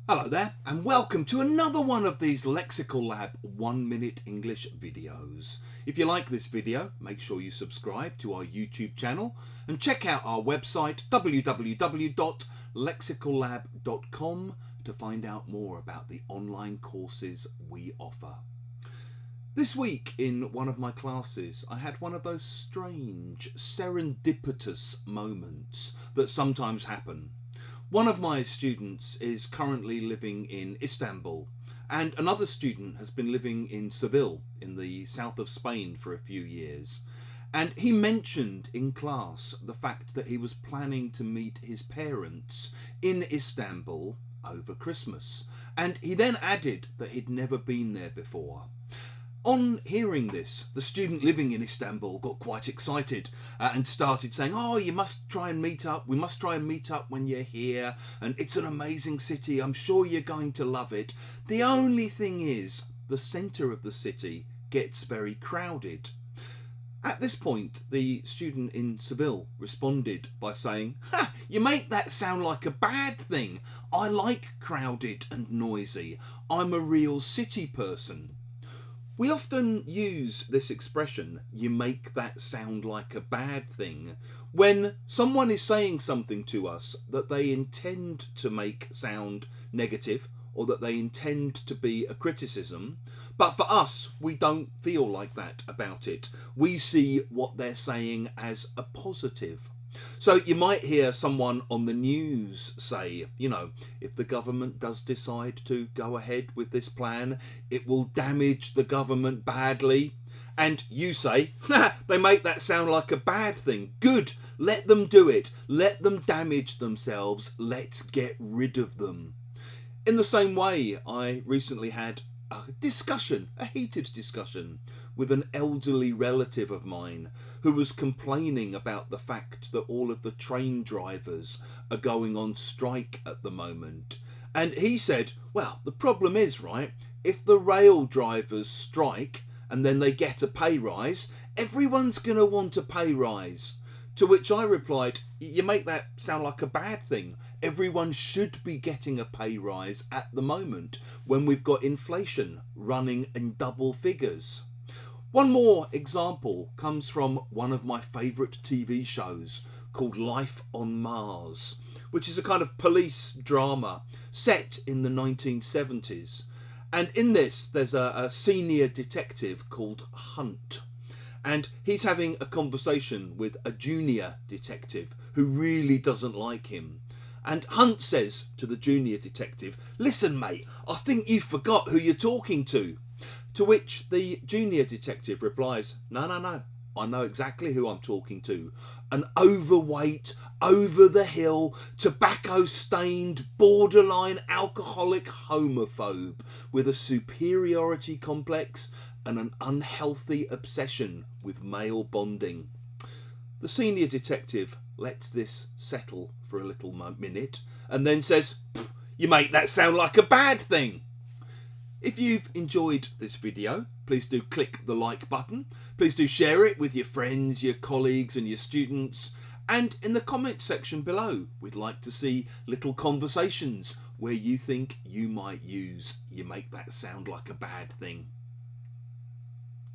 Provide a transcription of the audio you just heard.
Hello there and welcome to another one of these Lexical Lab 1 minute English videos. If you like this video, make sure you subscribe to our YouTube channel and check out our website www.lexicallab.com to find out more about the online courses we offer. This week in one of my classes I had one of those strange serendipitous moments that sometimes happen. One of my students is currently living in Istanbul and another student has been living in Seville in the south of Spain for a few years. And he mentioned in class the fact that he was planning to meet his parents in Istanbul over Christmas. And he then added that he'd never been there before. On hearing this, the student living in Istanbul got quite excited and started saying, "Oh, you must try and meet up. We must try and meet up when you're here. And it's an amazing city. I'm sure you're going to love it. The only thing is, the centre of the city gets very crowded." At this point, the student in Seville responded by saying, "Ha! You make that sound like a bad thing. I like crowded and noisy. I'm a real city person." We often use this expression, "you make that sound like a bad thing," when someone is saying something to us that they intend to make sound negative or that they intend to be a criticism. But for us, we don't feel like that about it. We see what they're saying as a positive. So you might hear someone on the news say, if the government does decide to go ahead with this plan, it will damage the government badly. And you say, they make that sound like a bad thing. Good, let them do it. Let them damage themselves. Let's get rid of them. In the same way, I recently had a heated discussion with an elderly relative of mine who was complaining about the fact that all of the train drivers are going on strike at the moment. And he said, well, the problem is, right, if the rail drivers strike and then they get a pay rise, everyone's going to want a pay rise. To which I replied, you make that sound like a bad thing. Everyone should be getting a pay rise at the moment when we've got inflation running in double figures. One more example comes from one of my favourite TV shows called Life on Mars, which is a kind of police drama set in the 1970s. And in this, there's a senior detective called Hunt. And he's having a conversation with a junior detective who really doesn't like him. And Hunt says to the junior detective, "Listen, mate, I think you forgot who you're talking to." To which the junior detective replies, No, I know exactly who I'm talking to. An overweight, over-the-hill, tobacco-stained, borderline alcoholic homophobe with a superiority complex and an unhealthy obsession with male bonding. The senior detective lets this settle for a little minute and then says, "You make that sound like a bad thing." If you've enjoyed this video, please do click the like button. Please do share it with your friends, your colleagues and your students. And in the comments section below, we'd like to see little conversations where you think you might use "you make that sound like a bad thing."